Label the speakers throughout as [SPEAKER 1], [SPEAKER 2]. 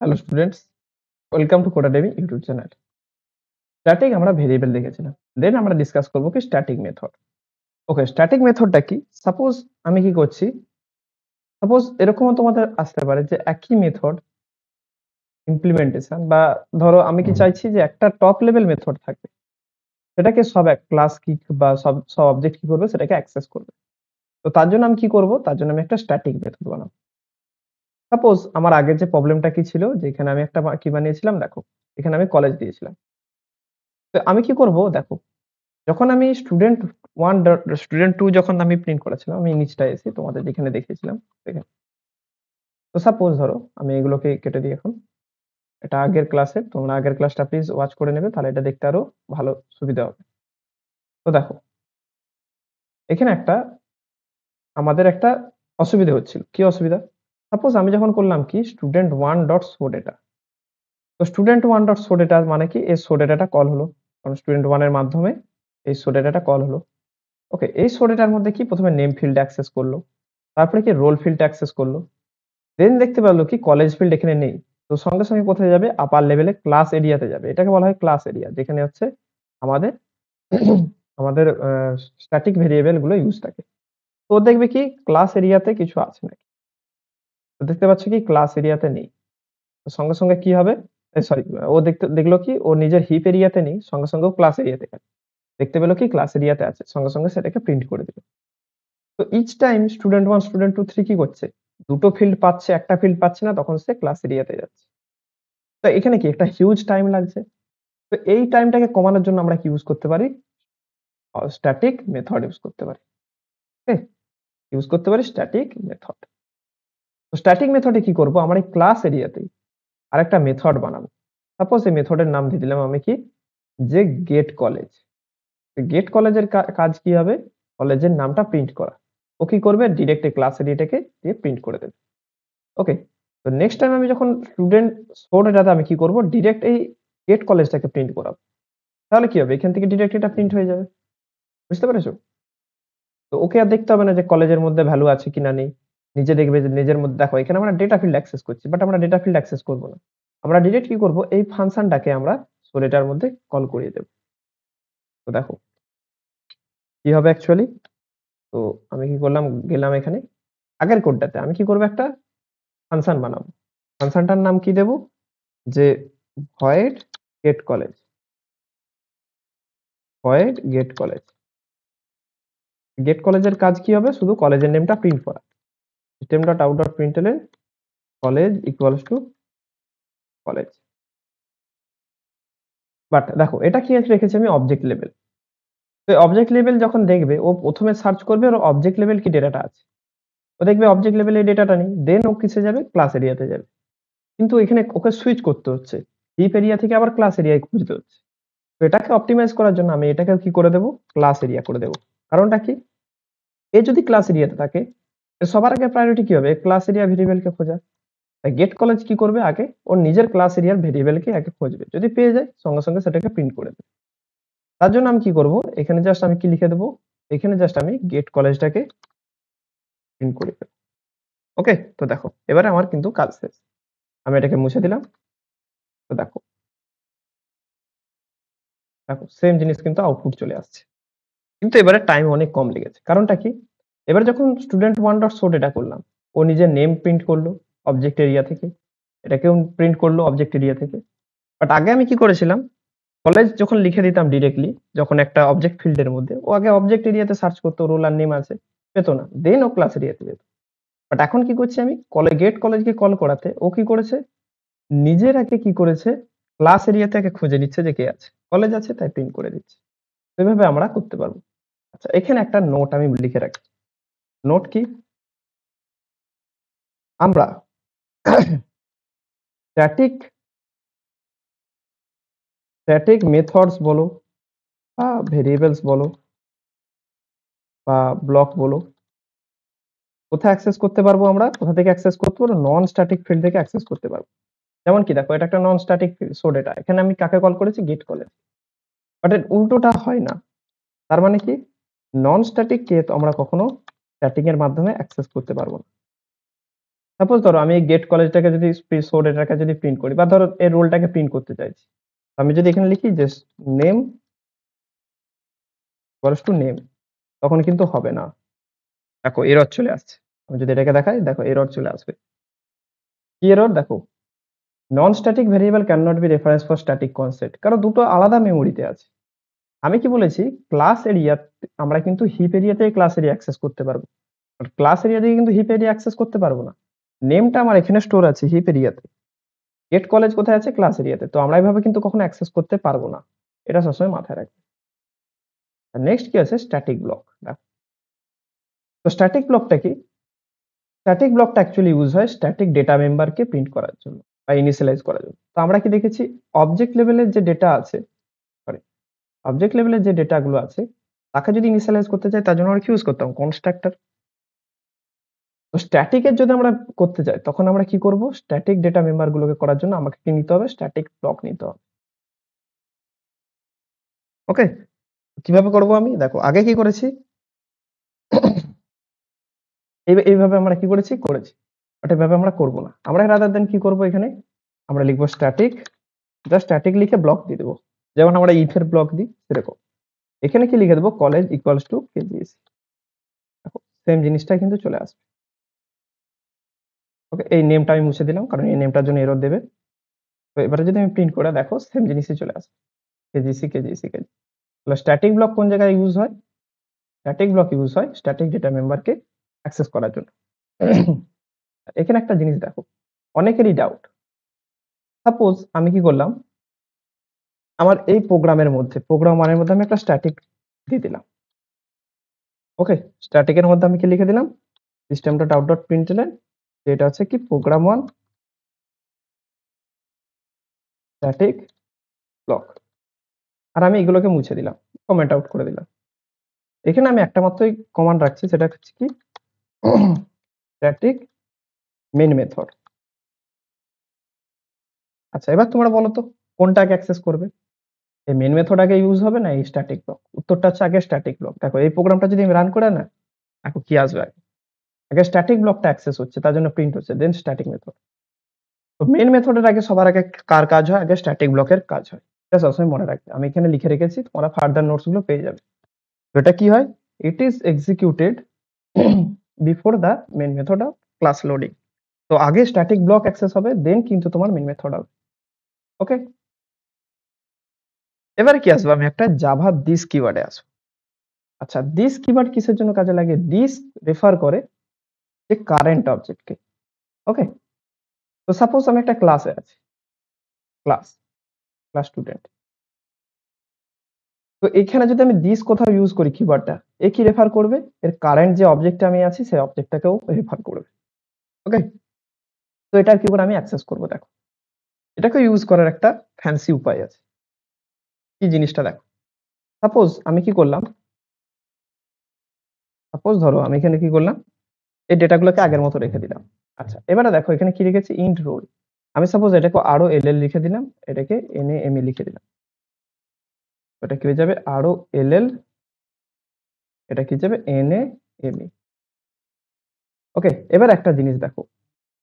[SPEAKER 1] Hello students, welcome to Codademy YouTube channel. Static আমরা variable দেখেছিলাম। Then আমরা discuss করব কি স্ট্যাটিক মেথড। ওকে, স্ট্যাটিক মেথডটা কি? সাপোজ আমি কি করছি? সাপোজ এরকমও তোমাদের আসতে পারে যে একই মেথড ইমপ্লিমেন্টেশন বা ধরো আমি কি চাইছি যে একটা টপ লেভেল মেথড থাকবে। সেটাকে সব এক ক্লাস কি বা সব অবজেক্ট কি করবে সেটাকে অ্যাক্সেস করবে। তো তার জন্য আমি কি করব? তার জন্য আমি একটা স্ট্যাটিক মেথড বানাবো। সাপোজ আমার আগের যে প্রবলেমটা কি ছিল যে এখানে আমি একটা কি বানিয়েছিলাম দেখো। এখানে আমি কলেজ দিয়েছিলাম। তো আমি কি করব দেখো, যখন আমি স্টুডেন্ট 2 যখন আমি প্রিন্ট করেছিলাম, আমি নিচটায় এসে তোমাদের যেখানে দেখিয়েছিলাম দেখেন। তো সাপোজ ধরো আমি এগুলোকে কেটে দিই এখন। এটা আগের ক্লাসে, তোমরা আগের ক্লাসটা প্লিজ ওয়াচ করে নেবে, তাহলে এটা দেখতে আরো ভালো সুবিধা হবে। তো দেখো, এখানে আমাদের একটা অসুবিধা হচ্ছিল। কি অসুবিধা? সাপোজ আমি যখন করলাম কি student1 ডট শো ডেটা। তো student1 ডট শো ডেটা মানে কি এই শো ডেটাটা কল হলো। কারণ student1 এর মাধ্যমে এই শো ডেটাটা কল হলো। ওকে, এই শো ডেটার মধ্যে কি প্রথমে নেম ফিল্ড অ্যাক্সেস করলো। তারপরে কি রোল ফিল্ডটা অ্যাক্সেস করলো। দেন দেখতে পেল কি কলেজ ফিল্ড এখানে নেই। তো সঙ্গে, সঙ্গে কোথায় যাবে? আপার লেভেলে ক্লাস এরিয়াতে যাবে। এটাকে বলা হয় ক্লাস এরিয়া। যেখানে হচ্ছে আমাদের আমাদের স্ট্যাটিক ভেরিয়েবল গুলো ইউজ থাকে। তো ও দেখবে কি ক্লাস এরিয়াতে কিছু আছে নাকি। তো দেখতে পাচ্ছ কি ক্লাস এরিয়াতে নেই। তো সঙ্গে, সঙ্গে কি হবে? সরি, ও দেখলো কি ও নিজের হিপ এরিয়াতে নেই। সঙ্গে, সঙ্গে ও ক্লাস এরিয়াতে গেল। দেখতে পেল কি ক্লাস এরিয়াতে আছে। সঙ্গে, সঙ্গে সেটাকে প্রিন্ট করে দিল। তো ইচ টাইম স্টুডেন্ট 1 স্টুডেন্ট 2 3 কি করছে? দুটো ফিল্ড পাচ্ছে, একটা ফিল্ড পাচ্ছে না, তখন সে ক্লাস এরিয়াতে যাচ্ছে। তো এখানে কি একটা হিউজ টাইম লাগছে। তো এই টাইমটাকে কমানোর জন্য আমরা কি ইউজ করতে পারি? স্ট্যাটিক মেথড ইউজ করতে পারি। ওকে? ইউজ করতে পারি স্ট্যাটিক মেথড। তো স্ট্যাটিক মেথডে কি করব? আমরা এই ক্লাস এরিয়াতেই আরেকটা মেথড বানাবো। সাপোজ এই মেথডের নাম দিয়ে দিলাম আমি কি? যে গেট কলেজ। গেট কলেজের কাজ কি হবে? কলেজের নামটা প্রিন্ট করা। ও কি করবে? ডিরেক্ট এই ক্লাস এরিয়াটাকে দিয়ে প্রিন্ট করে দেবে। ওকে? তো নেক্সট টাইম আমি যখন স্টুডেন্ট শো ডেটাতে আমি কি করব? ডিরেক্ট এই গেট কলেজটাকে প্রিন্ট করাবো। তাহলে কি হবে? এখান থেকে ডিরেক্ট এটা প্রিন্ট হয়ে যাবে। বুঝতে পেরেছো? তো ওকে আর দেখতে হবে না যে কলেজের মধ্যে ভ্যালু আছে কিনা নেই। নিজে দেখবে যে নিজের মধ্যে দেখো এখানে আমরা ডেটা ফিল্ড অ্যাক্সেস করছি। বাট আমরা ডেটা ফিল্ড অ্যাক্সেস করব না। আমরা ডিরেক্ট কি করব? এই ফাংশনটাকে আমরা শো ডেটার মধ্যে কল করিয়ে দেব। তো দেখো কি হবে অ্যাকচুয়ালি? তো আমি কি করলাম? গেলাম এখানে আগের কোডটাতে। আমি কি করব? একটা ফাংশন বানাবো। ফাংশনটার নাম কি দেব? যে void gate college. Void gate college. Gate কলেজের কাজ কি হবে? শুধু কলেজের নেমটা প্রিন্ট করা। system.out.println college equals to college. But দেখো এটা কি রেখেছি আমি অবজেক্ট লেভেল। তো অবজেক্ট লেভেল যখন দেখবে ও প্রথমে সার্চ করবে ওর অবজেক্ট লেভেল কি ডেটাটা আছে। ও দেখবে অবজেক্ট লেভেলে এই ডেটাটা নেই। দেন ও কিসে যাবে? ক্লাস এরিয়াতে যাবে। কিন্তু এখানে ওকে সুইচ করতে হচ্ছে। হিপ এরিয়া থেকে আবার ক্লাস এরিয়ায় খুঁজতে হচ্ছে। তো এটাকে অপটিমাইজ করার জন্য আমি এটাকেও কি করে দেব? ক্লাস এরিয়া করে দেব। কারণটা কি? এ যদি ক্লাস এরিয়াতে থাকে, সবার আগে প্রায়োরিটি কি হবে? ক্লাস এরিয়া ভেরিয়েবলকে খোঁজা। তাই গেট কলেজ কি করবে? আগে ওর নিজের ক্লাস এরিয়ার ভেরিয়েবলকে আগে খুঁজবে। যদি পেয়ে যায় সঙ্গে, সঙ্গে সেটাকে প্রিন্ট করে দেবে। তার জন্য আমি কি করব? এখানে জাস্ট আমি কি লিখে দেব? এখানে জাস্ট আমি গেট কলেজটাকে প্রিন্ট করে দেব। ওকে? তো দেখো এবারে আমার কিন্তু কাজ শেষ। আমি এটাকে মুছে দিলাম। তো দেখো, দেখো সেম জিনিস কিন্তু আউটপুট চলে আসছে। কিন্তু এবারে টাইম অনেক কম লেগেছে। কারণটা কি? এবারে যখন student1 ডট শো ডেটা করলাম, ও নিজের নেম প্রিন্ট করলো অবজেক্ট এরিয়া থেকে। এটাকেও প্রিন্ট করলো অবজেক্ট এরিয়া থেকে। বাট আগে আমি কি করেছিলাম? কলেজ যখন লিখে দিতাম ডিরেক্টলি, যখন একটা অবজেক্ট ফিল্ডের মধ্যে, ও আগে অবজেক্ট এরিয়াতে সার্চ করতো রোল আর নেম আছে, পেত না। দেন ও ক্লাস এরিয়াতে যেত। বাট এখন কি করছি আমি? গেট কলেজকে কল করাতে ও কি করেছে? নিজের আগে কি করেছে? ক্লাস এরিয়া থেকে খুঁজে নিচ্ছে যে কে আছে। কলেজ আছে তাই প্রিন্ট করে দিচ্ছে। এভাবে আমরা করতে পারবো। আচ্ছা, এখানে একটা নোট আমি লিখে রাখি। নোট কি? আমরা স্ট্যাটিক স্ট্যাটিক মেথডস বলো বা ভেরিয়েবলস বলো বা ব্লক বলো, কোথায় অ্যাক্সেস করতে পারবো আমরা? কোথা থেকে অ্যাক্সেস করতে পারবো? নন স্ট্যাটিক ফিল্ড থেকে অ্যাক্সেস করতে পারবো। যেমন কি দেখো, এটা একটা non static field show data. এখানে আমি কাকে কল করেছি? Gate college. বাট এর উল্টোটা হয় না। তার মানে কি? নন স্ট্যাটিক কে তো আমরা কখনো স্ট্যাটিক এর মাধ্যমে অ্যাক্সেস করতে পারবো না। সাপোজ ধরো আমি এই গেট কলেজটাকে যদি শো ডেটাকে যদি প্রিন্ট করি বা ধরো এই রোলটাকে প্রিন্ট করতে চাইছি, আমি যদি এখানে লিখি যে নেম ইকুয়ালস টু নেম, তখন কিন্তু হবে না। দেখো এরর চলে আসছে। আমি যদি এটাকে দেখাই, দেখো এরর চলে আসবে। কি এরর দেখো, non static variable can not be reference for static concept, কারণ দুটো আলাদা মেমোরিতে আছে। আমি কি বলেছি, ক্লাস এরিয়া আমরা কিন্তু হিপ এরিয়াতে ক্লাস এরিয়া অ্যাক্সেস করতে পারবো, বাট ক্লাস এরিয়া দিয়ে কিন্তু হিপ এরিয়া অ্যাক্সেস করতে পারবো না। নেমটা আমার এখানে স্টোর আছে হিপ এরিয়াতে, গেট কলেজ কোথায় আছে, ক্লাস এরিয়াতে, তো আমরা এইভাবে কিন্তু কখনো অ্যাক্সেস করতে পারবো না, এটা সবসময় মাথায় রাখবে। নেক্সট কি আছে, স্ট্যাটিক ব্লক। তো স্ট্যাটিক ব্লকটা কি, স্ট্যাটিক ব্লকটা অ্যাকচুয়ালি ইউজ হয় স্ট্যাটিক ডেটা মেম্বারকে প্রিন্ট করার জন্য বা ইনিশিয়ালাইজ করার জন্য। তো আমরা কি দেখেছি, অবজেক্ট লেভেলের যে ডেটা আছে, সরি, অবজেক্ট লেভেলের যে ডেটা গুলো আছে তাকে যদি ইনিশিয়ালাইজ করতে চাই তার জন্য আমরা কি ইউজ করতাম, কনস্ট্রাক্টর। তো স্ট্যাটিকের যদি আমরা করতে চাই তখন আমরা কি করব, স্ট্যাটিক ডেটা মেম্বার গুলোকে করার জন্য আমাকে কি নিতে হবে, স্ট্যাটিক ব্লক নিতে হবে। ওকে, কিভাবে করব আমি, দেখো আগে কি করেছি, এইভাবে আমরা কি করেছি, বাট এভাবে আমরা করব না। আমরা রাদার দেন কি করব, এখানে আমরা লিখবো স্ট্যাটিক, জাস্ট স্ট্যাটিক লিখে ব্লক দিয়ে দেবো, যেমন আমরা ইফ এর ব্লক দিই সেরকম। এখানে কি লিখে দেবো, কলেজ ইকুয়ালস টু কেজিএসি। দেখো সেম জিনিসটা কিন্তু চলে আসবে। ওকে, এই নেমটা আমি মুছে দিলাম কারণ এই নেমটার জন্য এরর দেবে। তো এবারে যদি আমি প্রিন্ট করে দেখো সেম জিনিসই চলে আসবে, কেজিএসি কেজিএসি কেজি। তাহলে স্ট্যাটিক ব্লক কোন জায়গায় ইউজ হয়, স্ট্যাটিক ব্লক ইউজ হয় স্ট্যাটিক ডেটা মেম্বারকে অ্যাক্সেস করার জন্য। এখানে একটা জিনিস দেখো, অনেকেরই ডাউট, সাপোজ আমি কি করলাম, আমার এই প্রোগ্রামের মধ্যে, প্রোগ্রাম ওয়ানের মধ্যে আমি একটা স্ট্যাটিক দিয়ে দিলাম। ওকে, স্ট্যাটিকের মধ্যে আমি কি লিখে দিলাম, সিস্টেম ডট আউট ডট প্রিন্টএলএন, যেটা হচ্ছে কি প্রোগ্রাম ওয়ান স্ট্যাটিক ব্লক, আর আমি এগুলোকে মুছে দিলাম, কমেন্ট আউট করে দিলাম। এখানে আমি একটা মাত্রই কমান্ড রাখছি, সেটা হচ্ছে কি স্ট্যাটিক মেইন মেথড। আচ্ছা এবার তোমরা বলো তো কোনটাকে অ্যাক্সেস করবে, এই মেইন মেথড আগে ইউজ হবে না এই স্ট্যাটিক ব্লক? উত্তরটা হচ্ছে আগে স্ট্যাটিক ব্লক। দেখো এই প্রোগ্রামটা যদি আমি রান করে না, দেখো কি আসবে, আগে স্ট্যাটিক ব্লকটা অ্যাক্সেস হচ্ছে, তার জন্য প্রিন্ট হচ্ছে, দেন স্ট্যাটিক মেথড। তো মেইন মেথডের আগে সবার আগে কার কাজ হয়, আগে স্ট্যাটিক ব্লকের কাজ হয়। এটা সবসময় মনে রাখবে, আমি এখানে লিখে রেখেছি, তোমরা ফার্দার নোটস গুলো পেয়ে যাবে। তো এটা কি হয়, it is executed before the main method of class loading. তো আগে স্ট্যাটিক ব্লক অ্যাক্সেস হবে, দেন কিন্তু তোমার মেইন মেথড হবে। ওকে, এবারে কি আসবে, আমি একটা জাভা দিস কিওয়ার্ডে আসবো। আচ্ছা দিস কিওয়ার্ড কিসের জন্য কাজে লাগে, দিস রেফার করে যে কারেন্ট অবজেক্টকে। ওকে, তো সাপোজ আমি একটা ক্লাসে আছি, ক্লাস ক্লাস স্টুডেন্ট, তো এখানে যদি আমি দিস কোথাও ইউজ করি কিওয়ার্ডটা, এ কি রেফার করবে, এর কারেন্ট যে অবজেক্টে আমি আছি সেই অবজেক্টটাকেও রেফার করবে। ওকে, তো এটা কি করে আমি অ্যাক্সেস করব, দেখো এটাকে ইউজ করার একটা ফ্যান্সি উপায় আছে। কি জিনিসটা দেখো, সাপোজ আমি কি করলাম, সাপোজ ধরো আমি এখানে কি করলাম, এই ডেটাগুলোকে আগের মতো রেখে দিলাম। আচ্ছা এবারে দেখো এখানে কি রেখেছি, ইন্ট রোল। আমি সাপোজ এটাকে আরো এলএল লিখে দিলাম, এটাকে এনএএমই লিখে দিলাম, এটা কি হয়ে যাবে আরো এলএল, এটা কি যাবে এনএএমই। ওকে, এবার একটা জিনিস দেখো,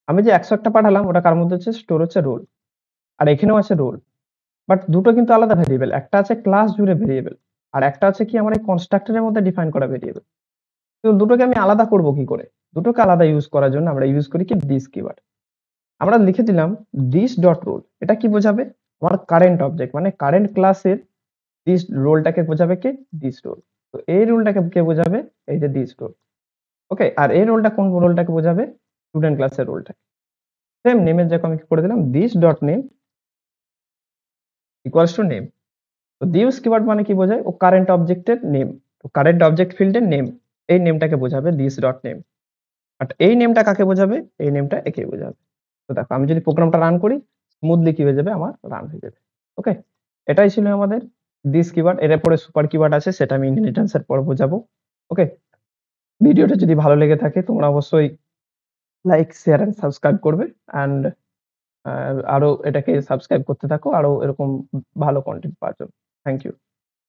[SPEAKER 1] আমি যে 101টা পাঠালাম ওটা কার মধ্যে হচ্ছে, স্টোর হচ্ছে রোল, আর এখানেও আছে রোল, বাট দুটো কিন্তু আলাদা ভেরিয়েবল, একটা আছে ক্লাস জুড়ে ভেরিয়েবল, আর একটা আছে কি আমার এই কনস্ট্রাক্টরের মধ্যে ডিফাইন করা ভেরিয়েবল। তো দুটোকে আমি আলাদা করব কি করে, দুটোকে আলাদা ইউজ করার জন্য আমরা ইউজ করি কি দিস কিওয়ার্ড। আমরা লিখে দিলাম দিস ডট রোল, এটা কি বোঝাবে, আমার কারেন্ট অবজেক্ট মানে কারেন্ট ক্লাসের দিস রোলটাকে বোঝাবে কি, দিস রোল। তো এই রোলটাকে কে বোঝাবে, এই যে দিস রোল। ওকে, আর এই রোলটা কোন রোলটাকে বোঝাবে, স্টুডেন্ট ক্লাসের রোলটা। সেম নেমের জায়গায় আমি কি করে দিলাম, this dot name equals to name. তো দিস কিওয়ার্ড মানে কি বোঝায়, ও কারেন্ট অবজেক্টের নেম, তো কারেন্ট অবজেক্ট ফিল্ডের নেম, এই নেমটাকে বোঝাবে দিস ডট নেম। বাট এই নেমটা কাকে বোঝাবে, এই নেমটা একে বোঝাবে। তো দেখো আমি যদি প্রোগ্রামটা রান করি, স্মুথলি কি হয়ে যাবে, আমার রান হয়ে যাবে। ওকে, এটাই ছিল আমাদের দিস কিওয়ার্ড। এর পরে সুপার কিওয়ার্ড আছে, সেটা আমি ইনহেরিটেন্স এর পর বোঝাবো। ওকে, ভিডিওটা যদি ভালো লেগে থাকে তোমরা অবশ্যই লাইক শেয়ার এন্ড সাবস্ক্রাইব করবে, এন্ড আরো এটাকে সাবস্ক্রাইব করতে থাকো আরো এরকম ভালো কন্টেন্ট পাওয়ার জন্য। Thank you.